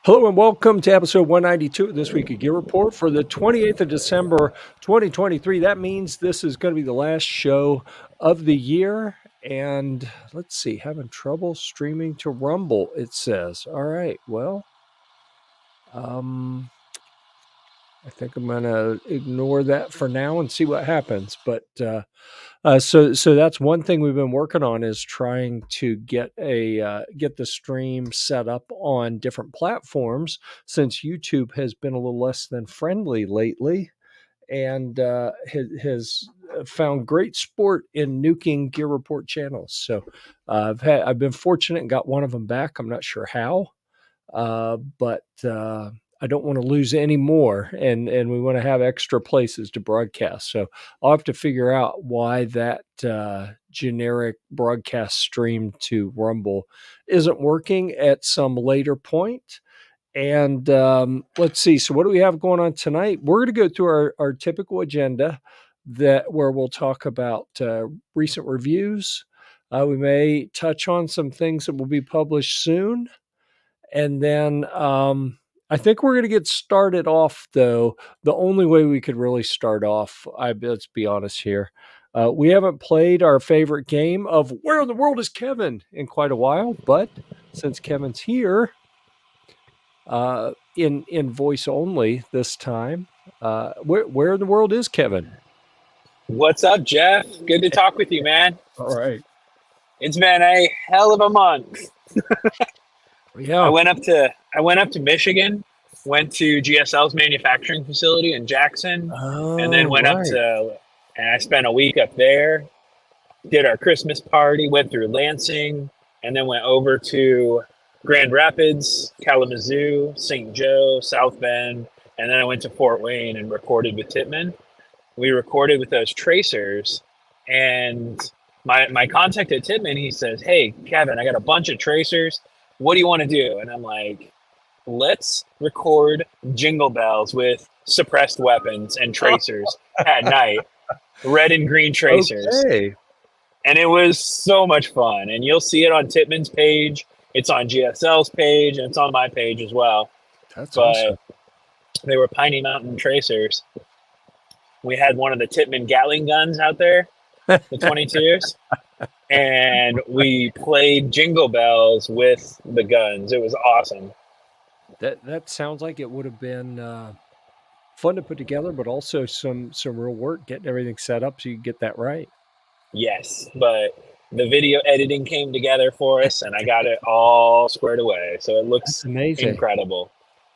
Hello and welcome to episode 192 of This Week of Gear Report for the 28th of December, 2023. That means this is going to be the last show of the year. And let's see, having trouble streaming to Rumble, it says. All right, well, I think I'm going to ignore that for now and see what happens. But so that's one thing we've been working on is trying to get the stream set up on different platforms since YouTube has been a little less than friendly lately and has found great sport in nuking Gear Report channels. So I've been fortunate and got one of them back. I'm not sure how, but I don't want to lose any more, and we want to have extra places to broadcast. So I'll have to figure out why that generic broadcast stream to Rumble isn't working at some later point. And let's see. So what do we have going on tonight? We're going to go through our typical agenda where we'll talk about recent reviews. We may touch on some things that will be published soon. And then I think we're going to get started off, though. The only way we could really start off, let's be honest here. We haven't played our favorite game of Where in the World is Kevin in quite a while. But since Kevin's here in voice only this time, where in the world is Kevin? What's up, Jeff? Good to talk with you, man. All right. It's been a hell of a month. Yeah. I went up to Michigan, went to GSL's manufacturing facility in Jackson, and then went up to, and I spent a week up there, did our Christmas party, went through Lansing, and then went over to Grand Rapids, Kalamazoo, St. Joe, South Bend, and then I went to Fort Wayne and recorded with Tippmann. We recorded with those tracers, and my contact at Tippmann, he says, "Hey, Kevin, I got a bunch of tracers. What do you want to do?" And I'm like, let's record jingle bells with suppressed weapons and tracers at night, red and green tracers. Okay. And it was so much fun. And you'll see it on Tippmann's page. It's on GSL's page, and it's on my page as well. That's awesome. They were Piney Mountain tracers. We had one of the Tippmann Gatling guns out there, the 22s. And we played jingle bells with the guns. It was awesome. That sounds like it would have been fun to put together, but also some real work getting everything set up so you get that right. Yes, but the video editing came together for us, and I got it all squared away. So it looks incredible.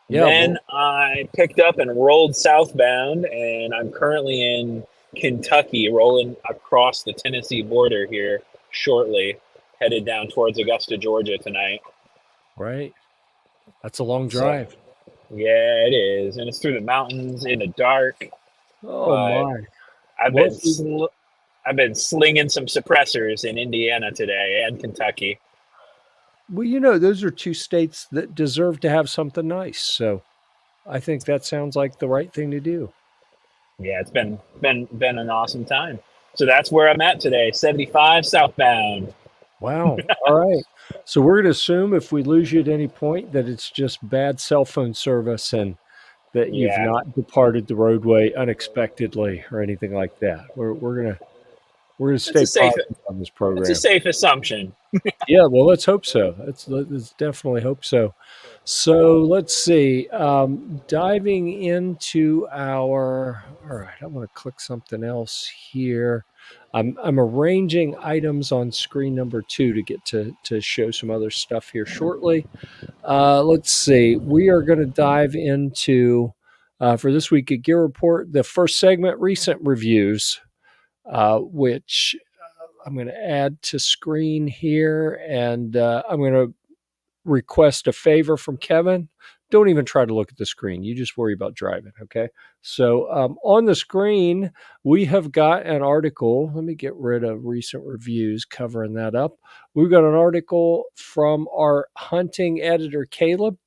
Yeah, then I picked up and rolled southbound, and I'm currently in Kentucky, rolling across the Tennessee border here shortly, headed down towards Augusta, Georgia tonight. Right. That's a long drive. So, yeah, it is. And it's through the mountains in the dark. Oh, my. I've been slinging some suppressors in Indiana today and Kentucky. Well, those are two states that deserve to have something nice. So I think that sounds like the right thing to do. Yeah, it's been an awesome time. So that's where I'm at today, 75 southbound. Wow. All right. So we're going to assume if we lose you at any point that it's just bad cell phone service and that you've not departed the roadway unexpectedly or anything like that. We're going to stay positive on this program. It's a safe assumption. Yeah, well, let's hope so. Let's definitely hope so. So let's see. Diving into all right, I want to click something else here. I'm arranging items on screen number 2 to get to show some other stuff here shortly. Let's see. We are going to dive into, for this week at Gear Report, the first segment, recent reviews, which I'm going to add to screen here, and I'm going to request a favor from Kevin. Don't even try to look at the screen. You just worry about driving, okay? So on the screen, we have got an article. Let me get rid of recent reviews covering that up. We've got an article from our hunting editor, Caleb.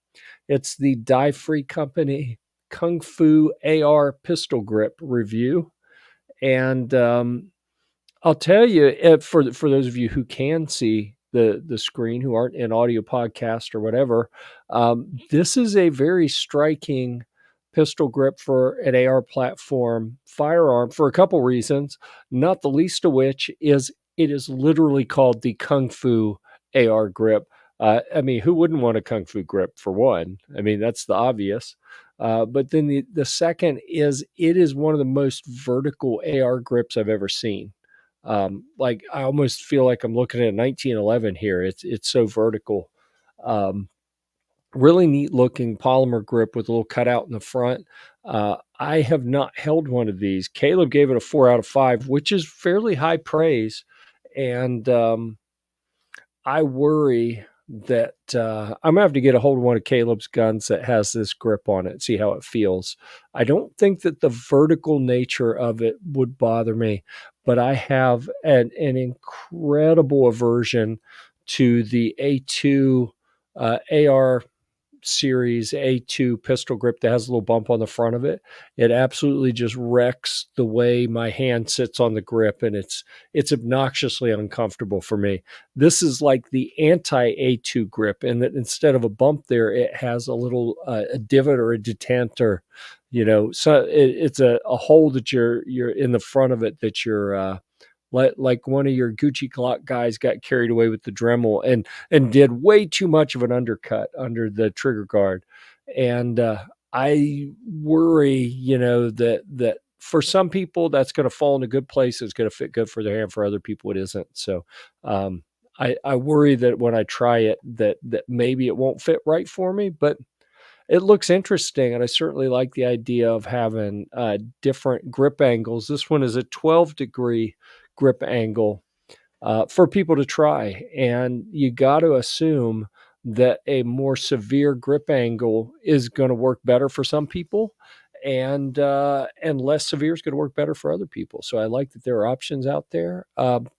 It's the Die Free Company Kung Fu AR pistol grip review. And I'll tell you, for those of you who can see the screen who aren't in audio podcast or whatever, this is a very striking pistol grip for an AR platform firearm for a couple reasons, not the least of which is it is literally called the Kung Fu AR grip. I mean, who wouldn't want a Kung Fu grip for one? I mean, that's the obvious. But then the second is it is one of the most vertical AR grips I've ever seen. Like I almost feel like I'm looking at a 1911 here. It's so vertical. Um, Really neat looking polymer grip with a little cutout in the front. I have not held one of these. Caleb gave it a 4 out of 5, which is fairly high praise. And I worry that I'm gonna have to get a hold of one of Caleb's guns that has this grip on it, see how it feels. I don't think that the vertical nature of it would bother me, but I have an incredible aversion to the A2 AR series A2 pistol grip that has a little bump on the front of it. It absolutely just wrecks the way my hand sits on the grip, and it's obnoxiously uncomfortable for me. This is like the anti A2 grip, in that instead of a bump there, it has a little a divot or a detent, or so it's a hole that you're in the front of it that you're like one of your Gucci Glock guys got carried away with the Dremel and did way too much of an undercut under the trigger guard. And I worry, that for some people that's going to fall in a good place. It's going to fit good for their hand. For other people, it isn't. So I worry that when I try it, that maybe it won't fit right for me, but it looks interesting, and I certainly like the idea of having different grip angles. This one is a 12-degree grip angle for people to try, and you got to assume that a more severe grip angle is going to work better for some people, and less severe is going to work better for other people. So I like that there are options out there.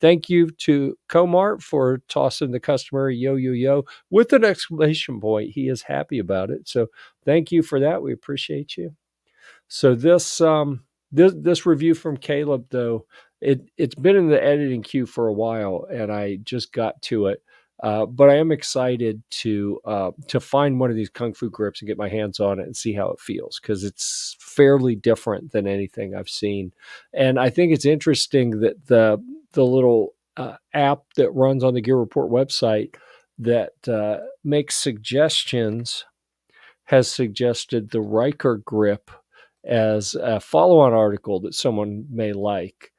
Thank you to Comart for tossing the customer yo yo yo with an exclamation point. He is happy about it. So thank you for that. We appreciate you. So this review from Caleb, though, it's been in the editing queue for a while, and I just got to it. But I am excited to find one of these Kung Fu grips and get my hands on it and see how it feels, because it's fairly different than anything I've seen. And I think it's interesting that the little app that runs on the Gear Report website that makes suggestions has suggested the Riker grip as a follow-on article that someone may like.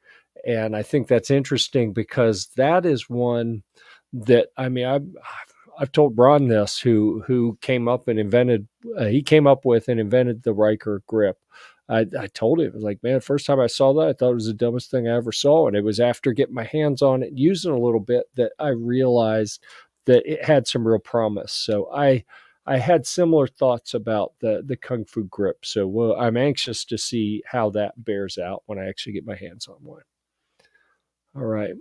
And I think that's interesting because that is one that, I mean, I've told Braun this, who came up and invented, he came up with and invented the Riker grip. I told him, I was like, man, first time I saw that, I thought it was the dumbest thing I ever saw. And it was after getting my hands on it, using a little bit, that I realized that it had some real promise. So I had similar thoughts about the Kung Fu grip. So I'm anxious to see how that bears out when I actually get my hands on one. All right.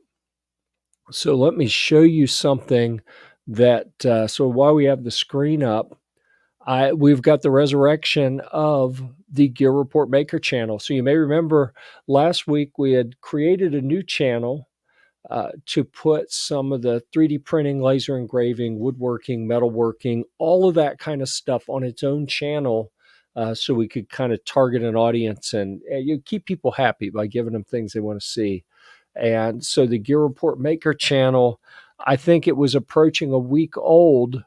So let me show you something that, so while we have the screen up, we've got the resurrection of the Gear Report Maker channel. So you may remember last week we had created a new channel to put some of the 3D printing, laser engraving, woodworking, metalworking, all of that kind of stuff on its own channel, so we could kind of target an audience and you keep people happy by giving them things they want to see. And so the Gear Report Maker channel, I think it was approaching a week old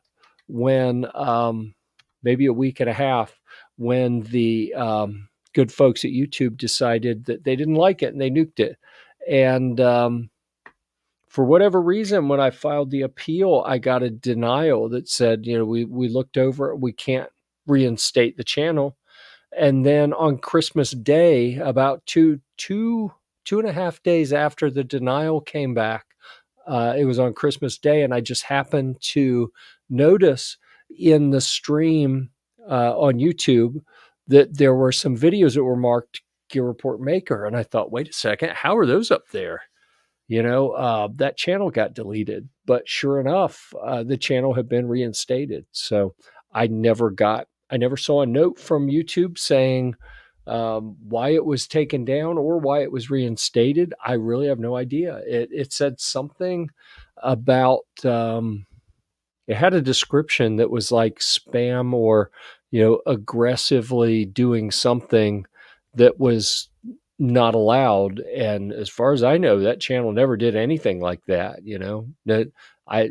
when, maybe a week and a half, when the good folks at YouTube decided that they didn't like it and they nuked it. And for whatever reason, when I filed the appeal, I got a denial that said, we looked over it, we can't reinstate the channel. And then on Christmas Day, about two and a half days after the denial came back, it was on Christmas Day, and I just happened to notice in the stream on YouTube that there were some videos that were marked Gear Report Maker, and I thought, wait a second, how are those up there? That channel got deleted, but sure enough, the channel had been reinstated. So I never saw a note from YouTube saying, Why it was taken down or why it was reinstated, I really have no idea. It said something about it had a description that was like spam or aggressively doing something that was not allowed. And as far as I know, that channel never did anything like that. That I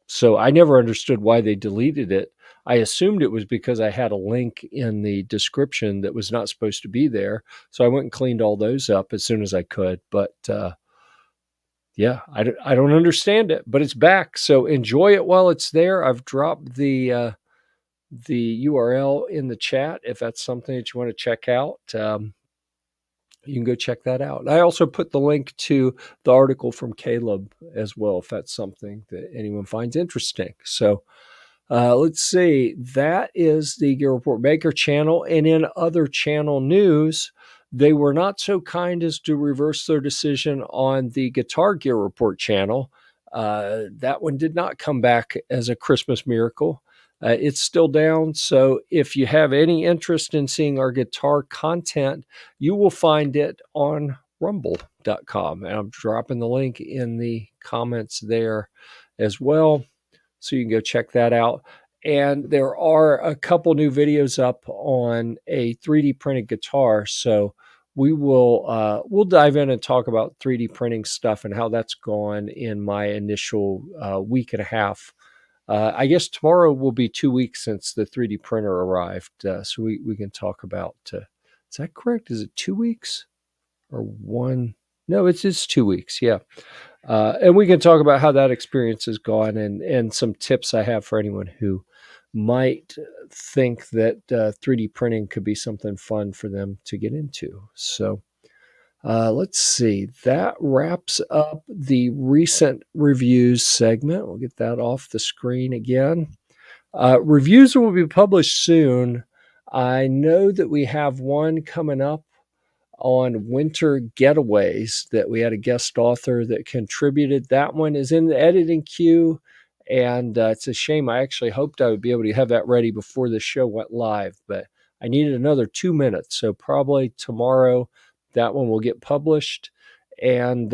so I never understood why they deleted it. I assumed it was because I had a link in the description that was not supposed to be there. So I went and cleaned all those up as soon as I could. But yeah, I don't understand it, but it's back. So enjoy it while it's there. I've dropped the URL in the chat if that's something that you want to check out. You can go check that out. I also put the link to the article from Caleb as well, if that's something that anyone finds interesting. So let's see. That is the Gear Report Maker channel. And in other channel news, they were not so kind as to reverse their decision on the Guitar Gear Report channel. That one did not come back as a Christmas miracle. It's still down. So if you have any interest in seeing our guitar content, you will find it on rumble.com. And I'm dropping the link in the comments there as well. So you can go check that out. And there are a couple new videos up on a 3D printed guitar. So we'll dive in and talk about 3D printing stuff and how that's gone in my initial week and a half. I guess tomorrow will be 2 weeks since the 3D printer arrived. So we can talk about, is that correct? Is it 2 weeks or one? No, it's 2 weeks. Yeah. And we can talk about how that experience has gone and some tips I have for anyone who might think that 3D printing could be something fun for them to get into. So let's see. That wraps up the recent reviews segment. We'll get that off the screen again. Reviews will be published soon. I know that we have one coming up on winter getaways that we had a guest author that contributed. That one is in the editing queue, and it's a shame. I actually hoped I would be able to have that ready before the show went live, but I needed another 2 minutes. So probably tomorrow that one will get published. And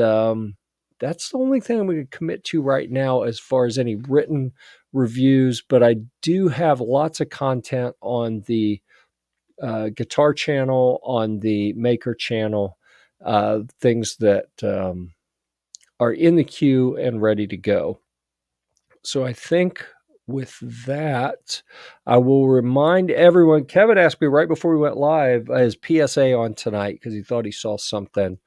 that's the only thing I'm going to commit to right now as far as any written reviews. But I do have lots of content on the guitar channel, on the maker channel, things that are in the queue and ready to go. So I think with that, I will remind everyone. Kevin asked me right before we went live his PSA on tonight because he thought he saw something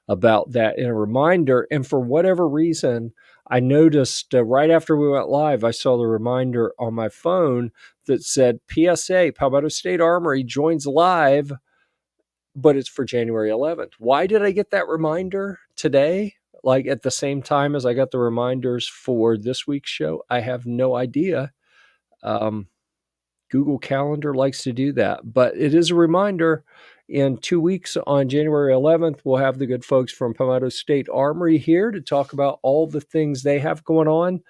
about that in a reminder. And for whatever reason, I noticed right after we went live, I saw the reminder on my phone that said PSA, Palmetto State Armory joins live, but it's for January 11th. Why did I get that reminder today? Like at the same time as I got the reminders for this week's show? I have no idea. Google Calendar likes to do that, but it is a reminder. In 2 weeks on January 11th, we'll have the good folks from Palmetto State Armory here to talk about all the things they have going on.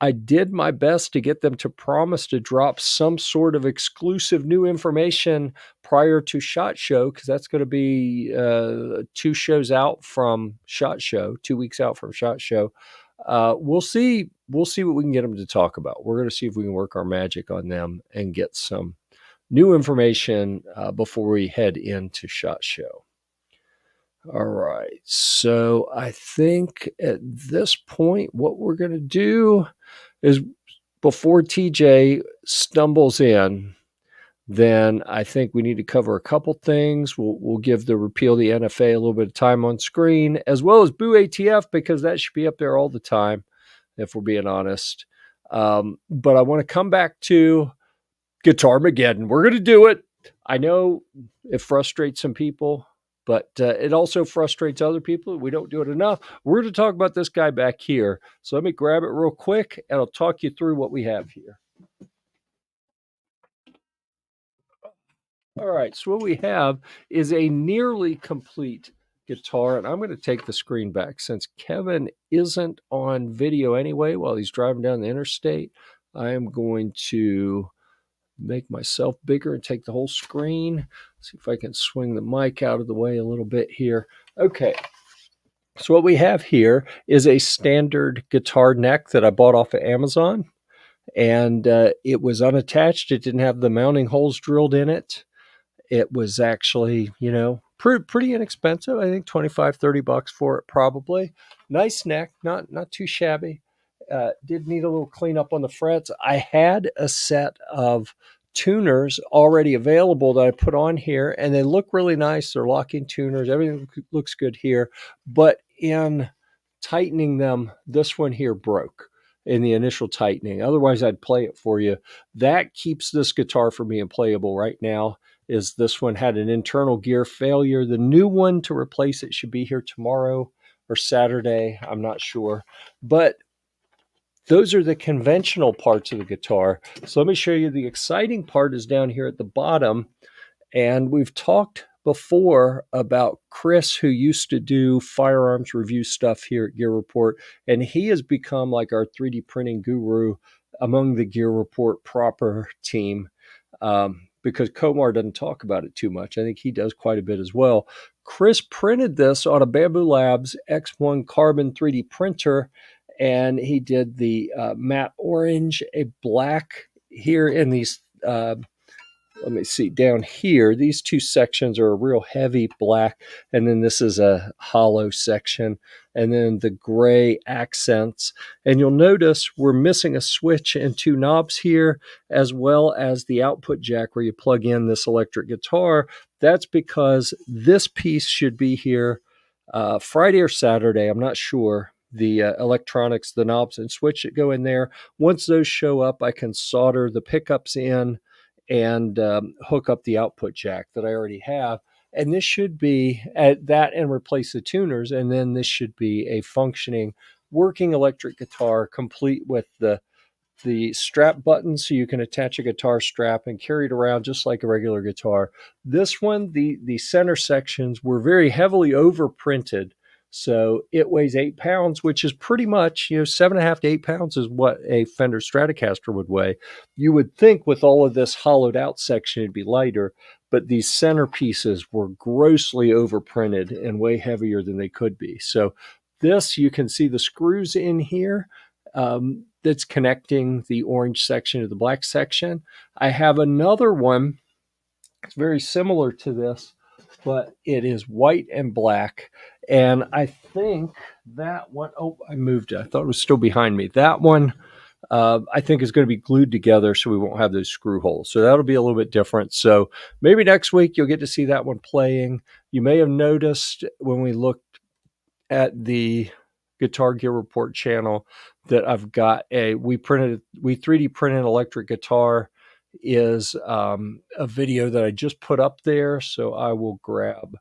I did my best to get them to promise to drop some sort of exclusive new information prior to SHOT Show, because that's going to be 2 shows out from SHOT Show, 2 weeks out from SHOT Show. We'll see what we can get them to talk about. We're going to see if we can work our magic on them and get some new information before we head into SHOT Show. All right. So I think at this point, what we're going to do is before TJ stumbles in, then I think we need to cover a couple things. We'll give the repeal the NFA a little bit of time on screen, as well as Boo ATF, because that should be up there all the time, if we're being honest. But I want to come back to Guitarmageddon. We're going to do it. I know it frustrates some people, but it also frustrates other people. We don't do it enough. We're going to talk about this guy back here. So let me grab it real quick, and I'll talk you through what we have here. All right, so what we have is a nearly complete guitar, and I'm going to take the screen back since Kevin isn't on video anyway while he's driving down the interstate. I am going to make myself bigger and take the whole screen. See if I can swing the mic out of the way a little bit here. Okay. So what we have here is a standard guitar neck that I bought off of Amazon, and it was unattached. It didn't have the mounting holes drilled in it. It was actually, pretty inexpensive. I think 25, $30 for it, probably. Nice neck, not too shabby. Did need a little cleanup on the frets. I had a set of tuners already available that I put on here, and they look really nice. They're locking tuners. Everything looks good here. But in tightening them, this one here broke in the initial tightening. Otherwise, I'd play it for you. That keeps this guitar from being playable right now. Is this one had an internal gear failure. The new one to replace it should be here tomorrow or Saturday. I'm not sure. But those are the conventional parts of the guitar. So let me show you the exciting part is down here at the bottom. And we've talked before about Chris, who used to do firearms review stuff here at Gear Report. And he has become like our 3D printing guru among the Gear Report proper team. Because Komar doesn't talk about it too much. I think he does quite a bit as well. Chris printed this on a Bamboo Labs X1 Carbon 3D printer, and he did the matte orange, a black here in these, let me see, down here, these two sections are a real heavy black, and then this is a hollow section, and then the gray accents. And you'll notice we're missing a switch and two knobs here, as well as the output jack where you plug in this electric guitar. That's because this piece should be here Friday or Saturday, I'm not sure. The electronics, the knobs and switch that go in there. Once those show up, I can solder the pickups in and hook up the output jack that I already have. And this should be at that and replace the tuners. And then this should be a functioning, working electric guitar, complete with the strap button so you can attach a guitar strap and carry it around just like a regular guitar. This one, the center sections were very heavily overprinted. So it weighs 8 pounds, which is pretty much, 7.5 to 8 pounds is what a Fender Stratocaster would weigh. You would think with all of this hollowed out section, it'd be lighter, but these center pieces were grossly overprinted and way heavier than they could be. So this, you can see the screws in here. That's connecting the orange section to the black section. I have another one. It's very similar to this, but it is white and black. And I think that one, I moved it. I thought it was still behind me. That one, I think is going to be glued together so we won't have those screw holes. So that'll be a little bit different. So maybe next week you'll get to see that one playing. You may have noticed when we looked at the Guitar Gear Report channel that I've got we 3D printed an electric guitar is a video that I just put up there. So I will grab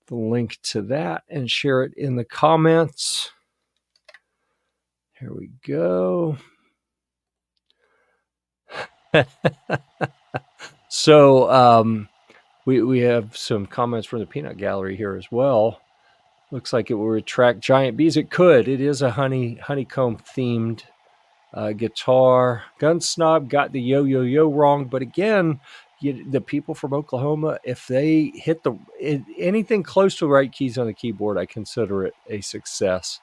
the link to that and share it in the comments. Here we go. So we have some comments from the Peanut Gallery here as well. Looks like it will attract giant bees. It could. It is a honeycomb themed guitar. Gun Snob got the yo wrong, but again, the people from Oklahoma, if they hit anything close to the right keys on the keyboard, I consider it a success.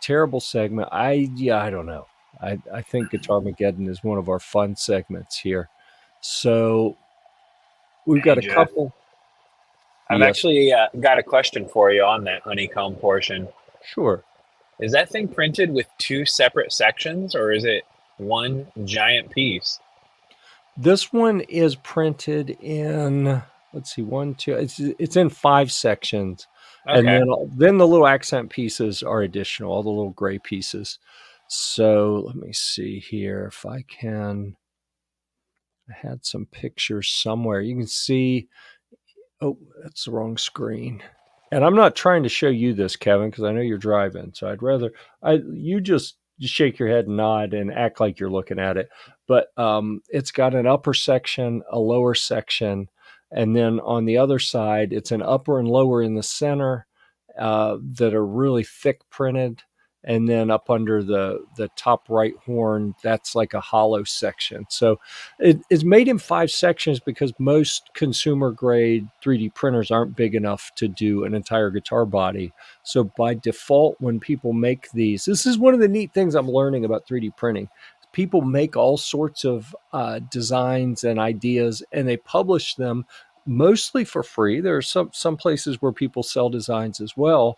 Terrible segment. I don't know. I think Guitarmageddon is one of our fun segments here. So we've got a couple. I've actually got a question for you on that honeycomb portion. Sure. Is that thing printed with two separate sections, or is it one giant piece? This one is printed in, let's see, 1, 2, it's in 5 sections. Okay. And then the little accent pieces are additional, all the little gray pieces. So let me see here if I can. I had some pictures somewhere. You can see, oh, that's the wrong screen. And I'm not trying to show you this, Kevin, because I know you're driving. So I'd rather you just shake your head and nod and act like you're looking at it. But it's got an upper section, a lower section, and then on the other side, it's an upper and lower in the center that are really thick printed. and then up under the top right horn, that's like a hollow section. So it's made in 5 sections because most consumer grade 3D printers aren't big enough to do an entire guitar body. So by default, when people make these, this is one of the neat things I'm learning about 3D printing. People make all sorts of designs and ideas, and they publish them mostly for free. There are some places where people sell designs as well,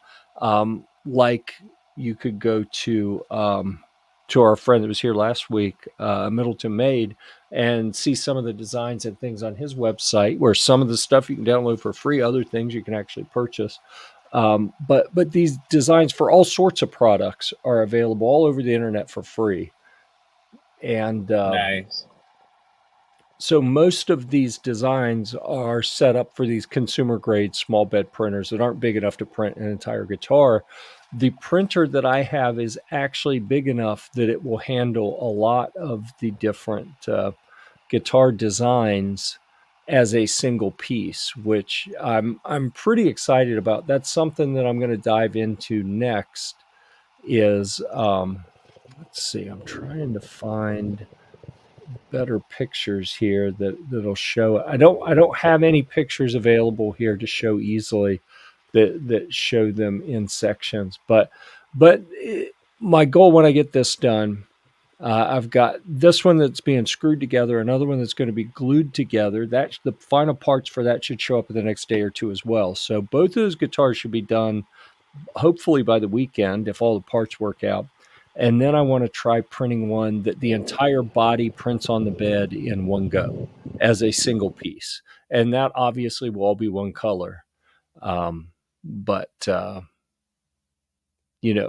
like you could go to our friend that was here last week, Middleton Made, and see some of the designs and things on his website. Where some of the stuff you can download for free, other things you can actually purchase. But these designs for all sorts of products are available all over the internet for free, and Nice. so most of these designs are set up for these consumer grade small bed printers that aren't big enough to print an entire guitar. The printer that I have is actually big enough that it will handle a lot of the different guitar designs as a single piece, which I'm pretty excited about. That's something that I'm going to dive into next. Is let's see, I'm trying to find better pictures here that'll show. I don't have any pictures available here to show easily that show them in sections. But my goal when I get this done, I've got this one that's being screwed together, another one that's going to be glued together. That's the final parts for that should show up in the next day or two as well. So both of those guitars should be done hopefully by the weekend if all the parts work out. And then I want to try printing one that the entire body prints on the bed in one go as a single piece. And that obviously will all be one color. But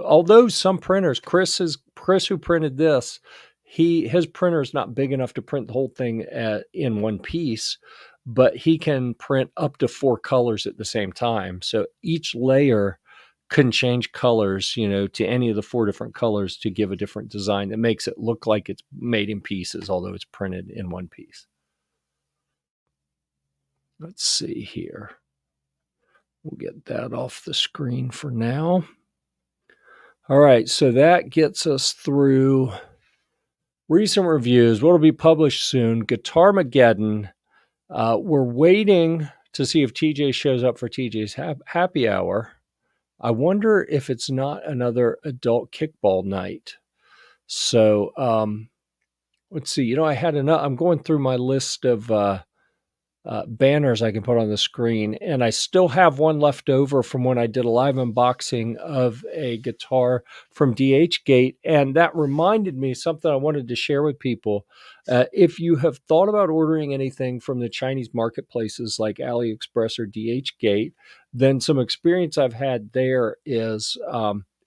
although some printers, Chris who printed this, his printer is not big enough to print the whole thing in one piece, but he can print up to 4 colors at the same time. So each layer can change colors, to any of the 4 different colors to give a different design that makes it look like it's made in pieces, although it's printed in one piece. Let's see here. We'll get that off the screen for now. All right, so that gets us through recent reviews. What'll be published soon? Guitarmageddon. We're waiting to see if TJ shows up for TJ's happy hour. I wonder if it's not another adult kickball night. So let's see. I had enough. I'm going through my list of banners I can put on the screen, and I still have one left over from when I did a live unboxing of a guitar from DHgate, and that reminded me something I wanted to share with people. If you have thought about ordering anything from the Chinese marketplaces like AliExpress or DHgate, then some experience I've had there is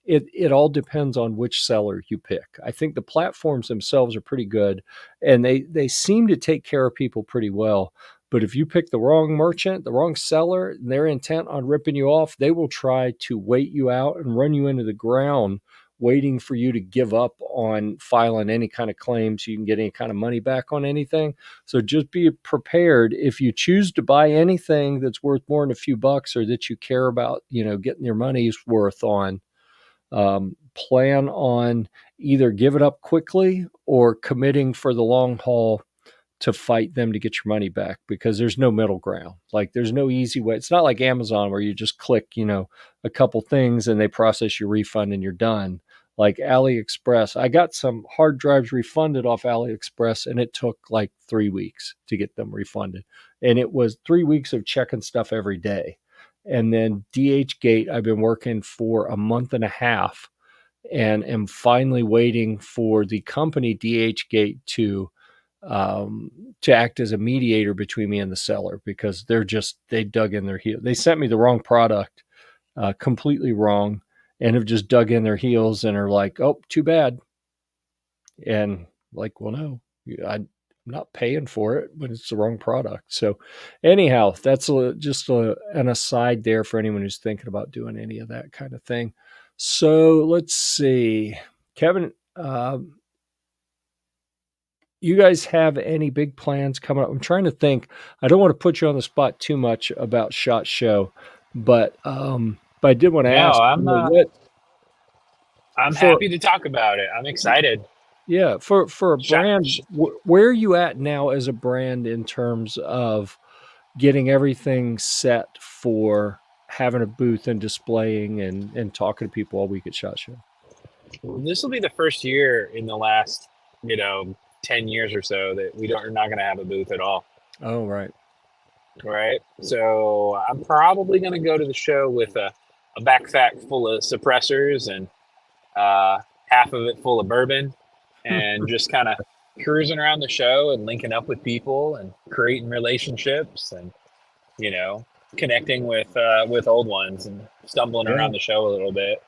it all depends on which seller you pick. I think the platforms themselves are pretty good, and they seem to take care of people pretty well. But if you pick the wrong merchant, the wrong seller, and they're intent on ripping you off, they will try to wait you out and run you into the ground, waiting for you to give up on filing any kind of claims so you can get any kind of money back on anything. So just be prepared. If you choose to buy anything that's worth more than a few bucks or that you care about, getting your money's worth on, plan on either give it up quickly or committing for the long haul to fight them to get your money back, because there's no middle ground. Like there's no easy way. It's not like Amazon where you just click, a couple things and they process your refund and you're done. Like AliExpress, I got some hard drives refunded off AliExpress and it took like 3 weeks to get them refunded. And it was 3 weeks of checking stuff every day. And then DHgate, I've been working for a month and a half and am finally waiting for the company DHgate to act as a mediator between me and the seller, because they dug in their heel. They sent me the wrong product, completely wrong, and have just dug in their heels and are like, oh, too bad. And like, well, no, I'm not paying for it when it's the wrong product. So anyhow, that's just an aside there for anyone who's thinking about doing any of that kind of thing. So let's see, Kevin, you guys have any big plans coming up? I'm trying to think. I don't want to put you on the spot too much about SHOT Show, but I did want to ask. I'm I'm For happy to talk about it. I'm excited. yeah, for a Shot, brand, where are you at now as a brand in terms of getting everything set for having a booth and displaying and talking to people all week at SHOT Show? this will be the first year in the last, you know, 10 years or so that are not going to have a booth at all. Oh, right. Right. So I'm probably going to go to the show with a backpack full of suppressors and half of it full of bourbon and just kind of cruising around the show and linking up with people and creating relationships and, you know, connecting with old ones and stumbling Yeah. around the show a little bit.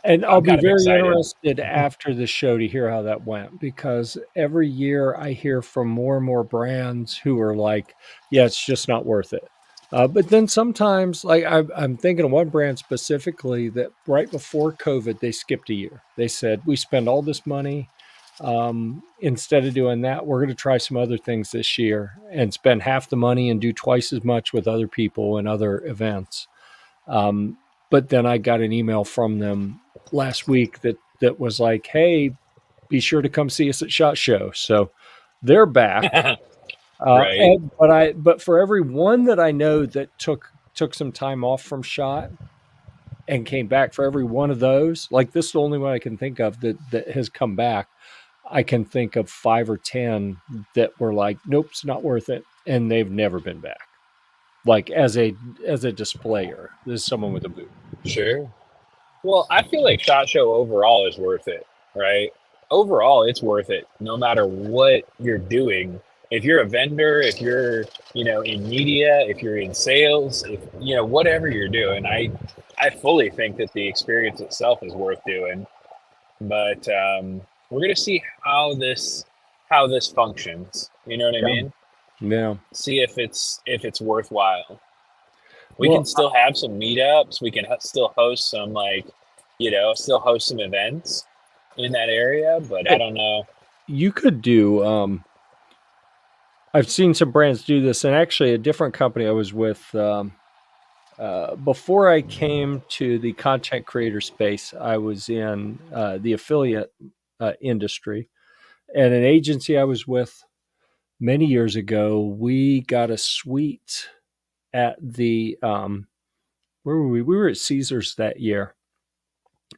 And I'll I'm be kind of very excited. interested after the show to hear how that went, because every year I hear from more and more brands who are like, yeah, it's just not worth it. But then sometimes, like I'm thinking of one brand specifically that right before COVID, they skipped a year. They said, we spend all this money. Instead of doing that, we're going to try some other things this year and spend half the money and do twice as much with other people and other events. Um, but then I got an email from them last week that was like, "Hey, be sure to come see us at SHOT Show." So they're back. Right. But for every one that I know that took some time off from SHOT and came back, for every one of those, like this is the only one I can think of that has come back. I can think of 5 or 10 that were like, "Nope, it's not worth it," and they've never been back. Like as a displayer, there's someone with a booth. Sure. Well, I feel like SHOT Show overall is worth it, right? Overall, it's worth it no matter what you're doing. If you're a vendor, if you're, you know, in media, if you're in sales, if you know, whatever you're doing, I fully think that the experience itself is worth doing. But we're gonna see how this functions. You know what I Yeah, mean? yeah. See if it's worthwhile. We can Well, still have some meetups. We can still host some like, you know, still host some events in that area. But I it, don't know. you could do. I've seen some brands do this, and actually, a different company I was with before I came to the content creator space. I was in the affiliate industry, and an agency I was with many years ago. We got a suite at the where were we? We were at Caesars that year,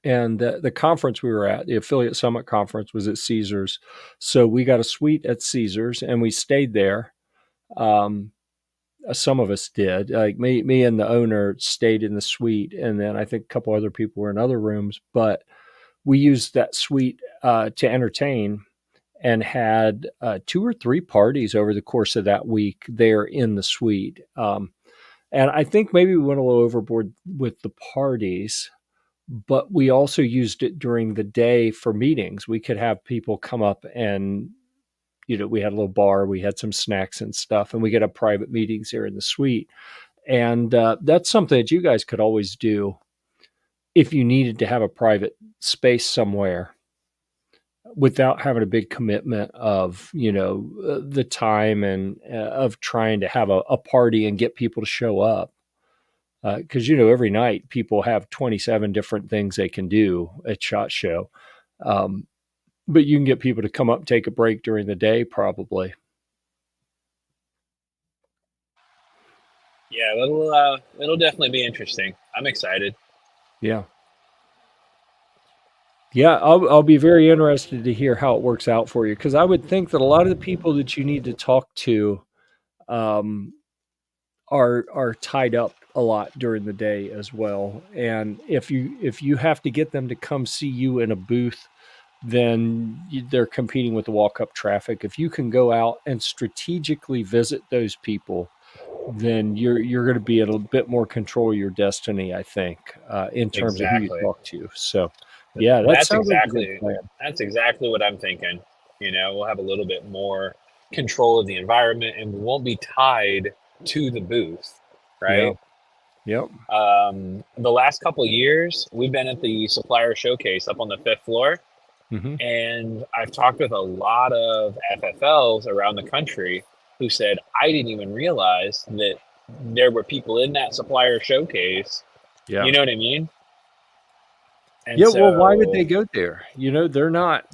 and the conference we were at, the affiliate summit conference, was at Caesars. So we got a suite at Caesars, and we stayed there. Um, some of us did. Like me and the owner stayed in the suite, and then I think a couple other people were in other rooms. But we used that suite to entertain, and had 2 or 3 parties over the course of that week there in the suite. And I think maybe we went a little overboard with the parties, but we also used it during the day for meetings. We could have people come up and, we had a little bar, we had some snacks and stuff, and we could have private meetings here in the suite. And that's something that you guys could always do if you needed to have a private space somewhere without having a big commitment of, the time and of trying to have a party and get people to show up. Because every night people have 27 different things they can do at SHOT Show, um, but you can get people to come up and take a break during the day, probably. Yeah, it'll definitely be interesting. I'm excited. Yeah, yeah. I'll be very interested to hear how it works out for you, because I would think that a lot of the people that you need to talk to um, are tied up a lot during the day as well. And if you have to get them to come see you in a booth, then they're competing with the walk up traffic. If you can go out and strategically visit those people, then you're going to be in a bit more control of your destiny, I think, in terms of who you Exactly. talk to. So, yeah, that That's sounds like a good exactly plan. that's exactly what I'm thinking. You know, we'll have a little bit more control of the environment, and we won't be tied to the booth, Yeah. right? Yep. The last couple of years, we've been at the supplier showcase up on the 5th floor, Hmm. and I've talked with a lot of FFLs around the country who said, I didn't even realize that there were people in that supplier showcase. You Yeah. know what I mean? And Yeah, well, why would they so, go there? They're not.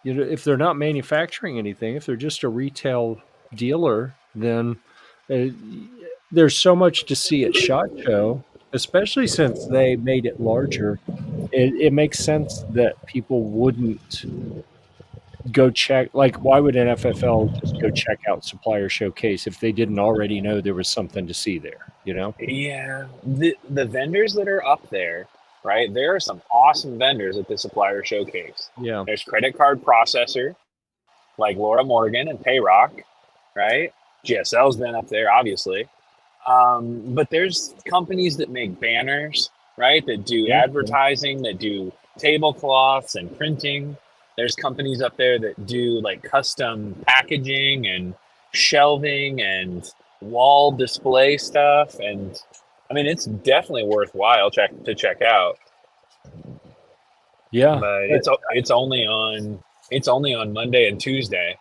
If they're not manufacturing anything, if they're just a retail dealer, then uh, there's so much to see at SHOT Show, especially since they made it larger. It makes sense that people wouldn't go check. Like, why would an FFL just go check out Supplier Showcase if they didn't already know there was something to see there? yeah, the vendors that are up there, right? There are some awesome vendors at the Supplier Showcase. Yeah, There's Credit Card Processor, like Laura Morgan and Payrock, right? GSL's been up there, obviously. But there's companies that make banners, right? That do yeah, yeah, advertising, that do tablecloths and printing. There's companies up there that do like custom packaging and shelving and wall display stuff. And I mean, it's definitely worthwhile to check out. yeah. But it's only on Monday and Tuesday.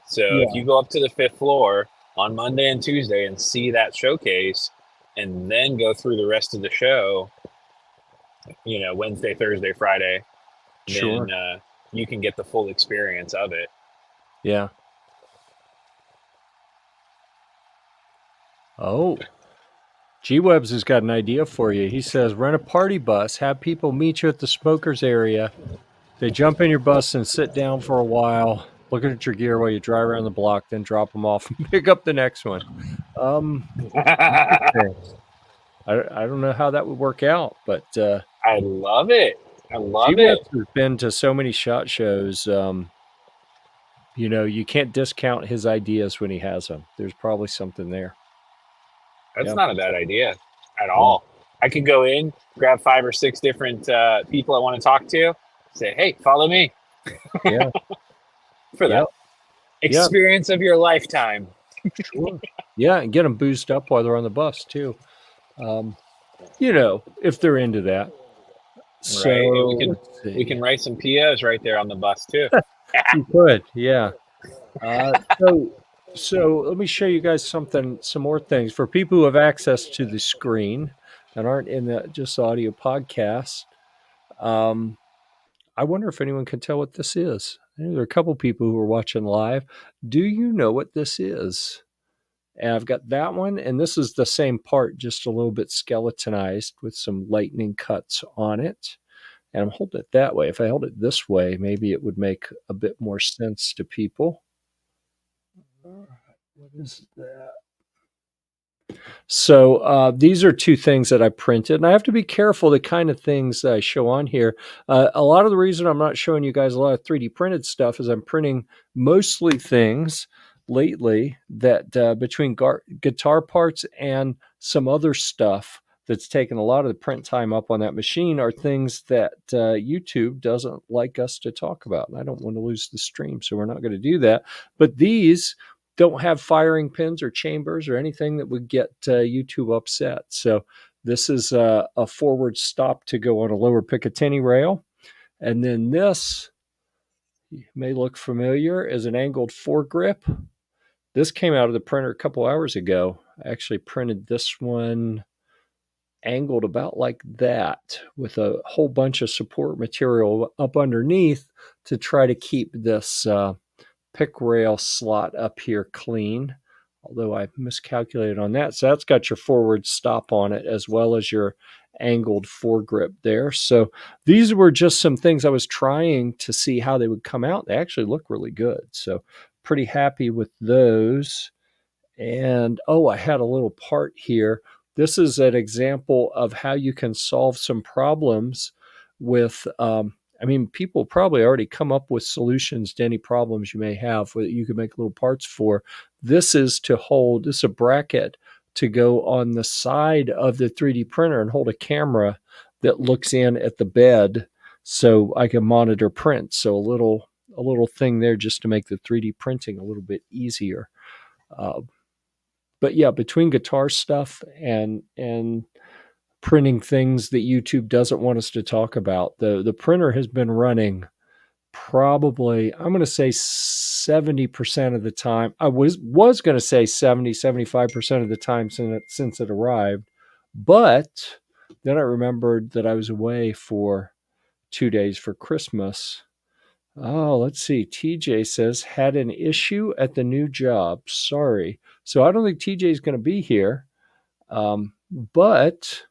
So if Yeah. you go up to the fifth floor on Monday and Tuesday and see that showcase, and then go through the rest of the show, Wednesday, Thursday, Friday, then Sure. you can get the full experience of it. Yeah. Oh, G-Webs has got an idea for you. He says, rent a party bus, have people meet you at the smokers area. They jump in your bus and sit down for a while, looking at your gear while you drive around the block, then drop them off and pick up the next one. Interesting. I don't know how that would work out, but I love it. I love G-Webs it. has been to so many SHOT Shows. You can't discount his ideas when he has them. There's probably something there. That's Yeah. not a bad idea at Yeah. all. I could go in, grab 5 or 6 different people I want to talk to, say, "Hey, follow me Yeah. for the Yeah. Yeah. experience of your lifetime." Sure. Yeah, and get them boozed up while they're on the bus too. If they're into that. Right, and we So can let's we see. can write some POs right there on the bus too. You could, yeah. Uh, so so let me show you guys some more things for people who have access to the screen and aren't in the just audio podcast. Um, I wonder if anyone can tell what this is. There are a couple people who are watching live. Do you know what this is? And I've got that one, and this is the same part, just a little bit skeletonized with some lightning cuts on it. And I'm holding it that way. If I held it this way, maybe it would make a bit more sense to people. All right, what is that? So these are two things that I printed, and I have to be careful the kind of things that I show on here. A lot of the reason I'm not showing you guys a lot of 3D printed stuff is I'm printing mostly things lately that between guitar parts and some other stuff that's taken a lot of the print time up on that machine are things that YouTube doesn't like us to talk about. And I don't want to lose the stream, so we're not going to do that. But these don't have firing pins or chambers or anything that would get YouTube upset. So this is a forward stop to go on a lower Picatinny rail. And then this may look familiar as an angled foregrip. This came out of the printer a couple hours ago. I actually printed this one angled about like that with a whole bunch of support material up underneath to try to keep this pick rail slot up here clean, although I miscalculated on that. So that's got your forward stop on it as well as your angled foregrip there. So these were just some things I was trying to see how they would come out. They actually look really good. So pretty happy with those. And I had a little part here. This is an example of how you can solve some problems with people probably already come up with solutions to any problems you may have that you can make little parts for. This is a bracket to go on the side of the 3D printer and hold a camera that looks in at the bed so I can monitor print. So a little thing there just to make the 3D printing a little bit easier. But yeah, between guitar stuff and printing things that YouTube doesn't want us to talk about, the printer has been running probably, I'm going to say 70% of the time. I was going to say 75% of the time since it arrived, but Then I remembered that I was away for 2 days for Christmas. Oh, let's see. TJ says, had an issue at the new job. Sorry. So I don't think TJ is going to be here. But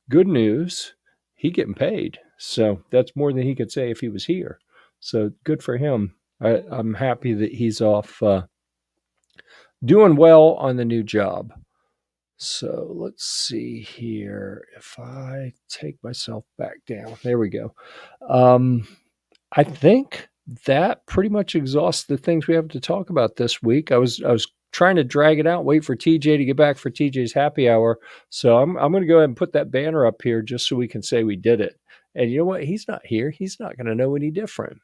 good news, he getting paid. So that's more than he could say if he was here. So good for him. I'm happy that he's off doing well on the new job. So let's see here. If I take myself back down, there we go. I think that pretty much exhausts the things we have to talk about this week. I was trying to drag it out, wait for TJ to get back for TJ's happy hour. So I'm going to go ahead and put that banner up here just so we can say we did it. And you know what? He's not here. He's not going to know any different.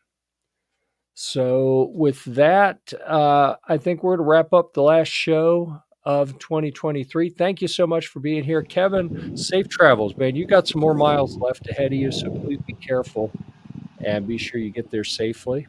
So with that, I think we're to wrap up the last show of 2023. Thank you so much for being here, Kevin. Safe travels, man. You got some more miles left ahead of you, so please be careful and be sure you get there safely.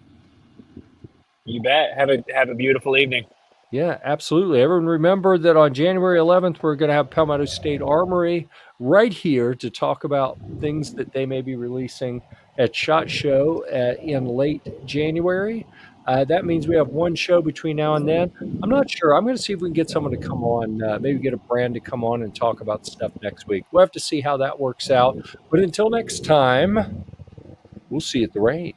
You bet. Have a beautiful evening. Yeah, absolutely. Everyone remember that on January 11th, we're going to have Palmetto State Armory right here to talk about things that they may be releasing at SHOT Show in late January. That means we have one show between now and then. I'm not sure. I'm going to see if we can get someone to come on, maybe get a brand to come on and talk about stuff next week. We'll have to see how that works out. But until next time, we'll see you at the range.